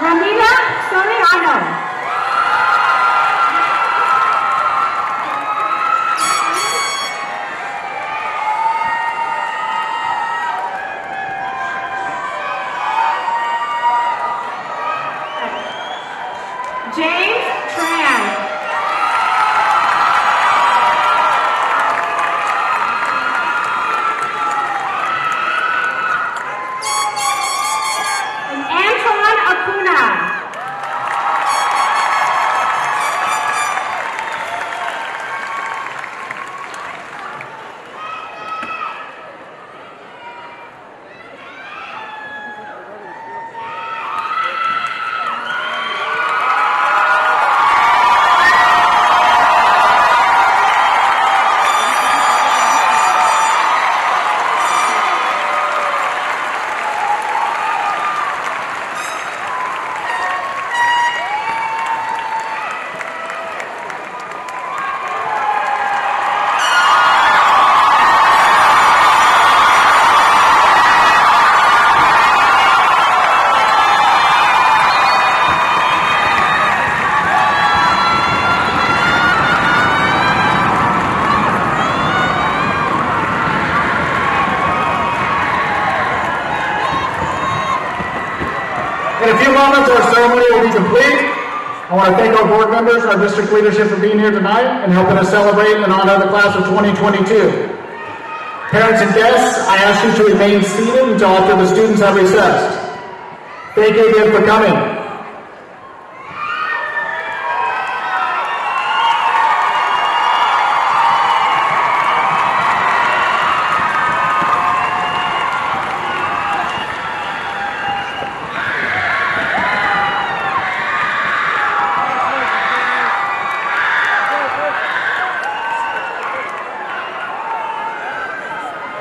Ramila Soriano. James Tran. And Antoine Acuna. In a few moments, our ceremony will be complete. I want to thank our board members, our district leadership for being here tonight and helping us celebrate and honor the class of 2022. Parents and guests, I ask you to remain seated until after the students have recessed. Thank you again for coming.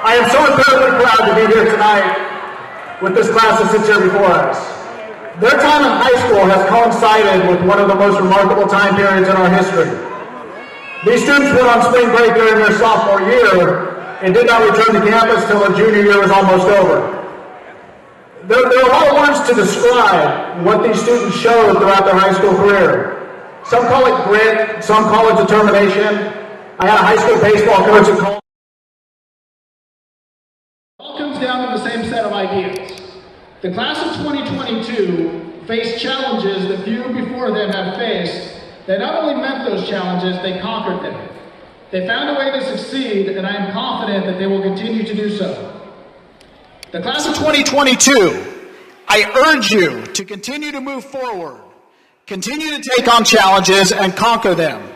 I am so incredibly proud to be here tonight with this class that sits here before us. Their time in high school has coincided with one of the most remarkable time periods in our history. These students went on spring break during their sophomore year and did not return to campus till their junior year was almost over. There are a lot of words to describe what these students showed throughout their high school career. Some call it grit, some call it determination. I had a high school baseball coach who called all comes down to the same set of ideas. The class of 2022 faced challenges that few before them have faced. They not only met those challenges, they conquered them. They found a way to succeed, and I am confident that they will continue to do so. The class of 2022, I urge you to continue to move forward, continue to take on challenges and conquer them.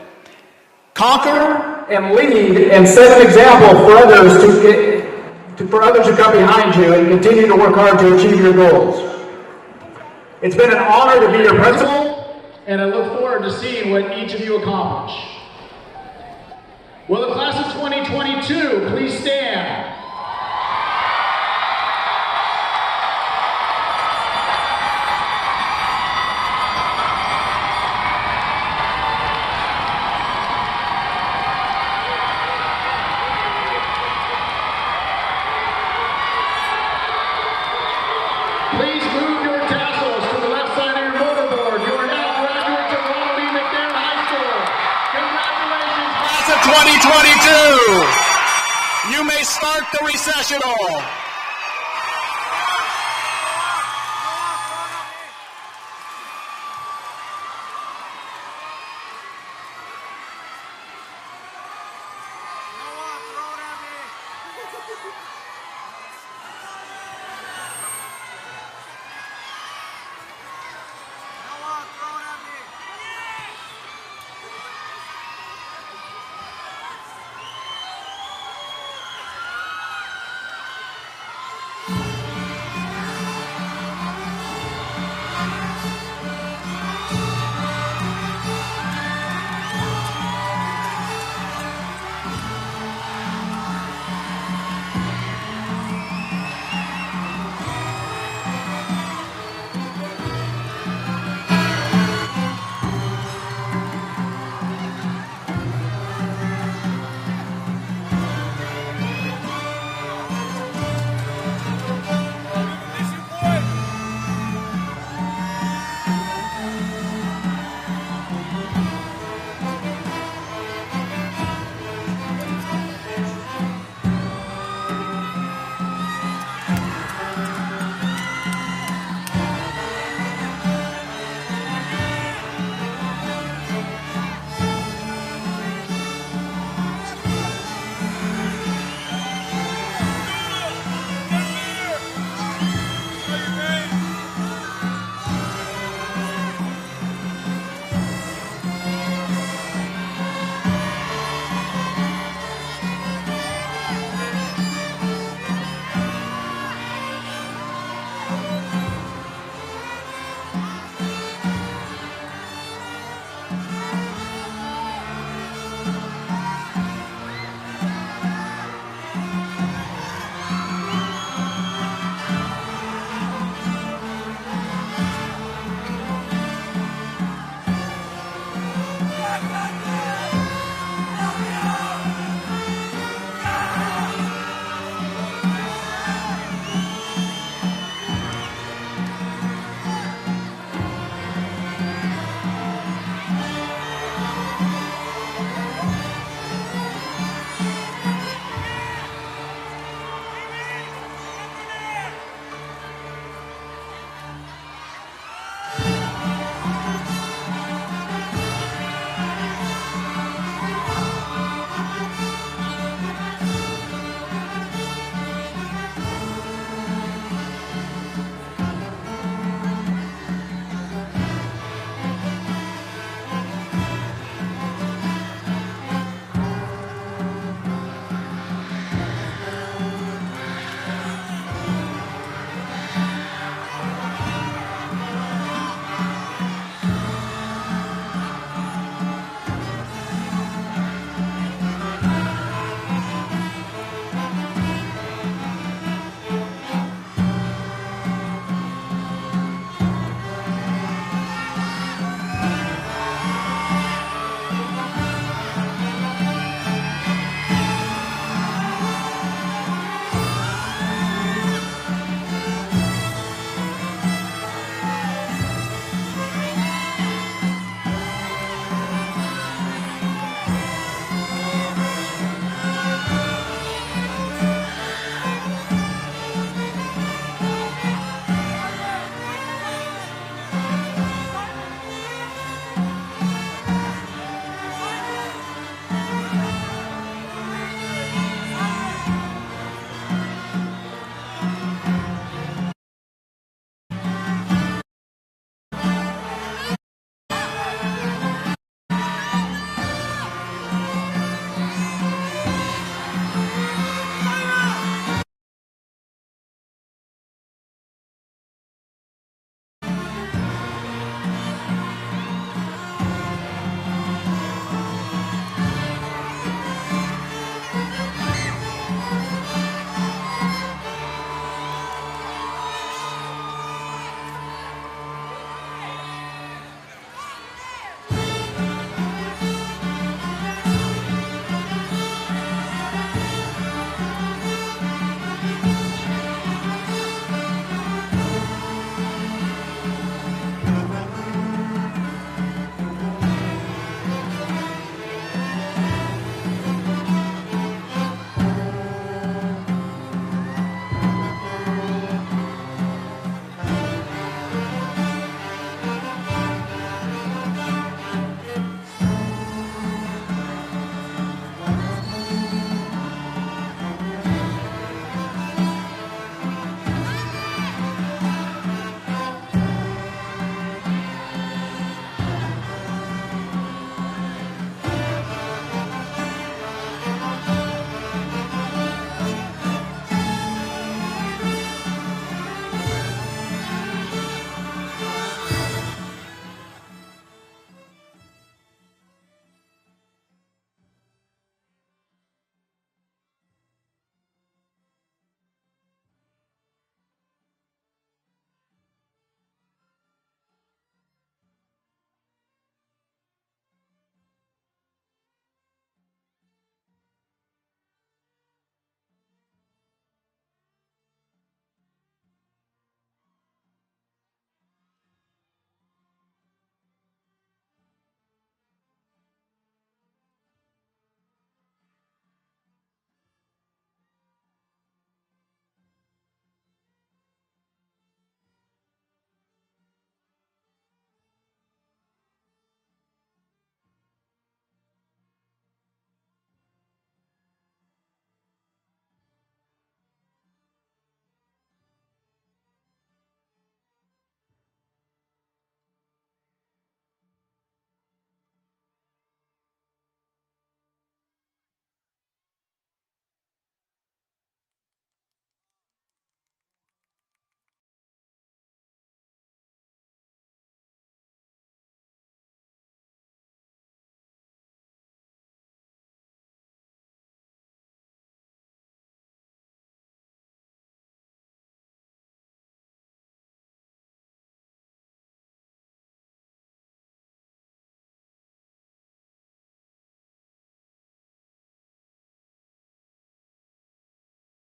Conquer and lead and set an example for others for others who come behind you and continue to work hard to achieve your goals. It's been an honor to be your principal, and I look forward to seeing what each of you accomplish. Will the class of 2022 please stand? Please move your tassels to the left side of your motorboard. You are now graduates of Ronald McNair High School. Congratulations, class of 2022. You may start the recessional.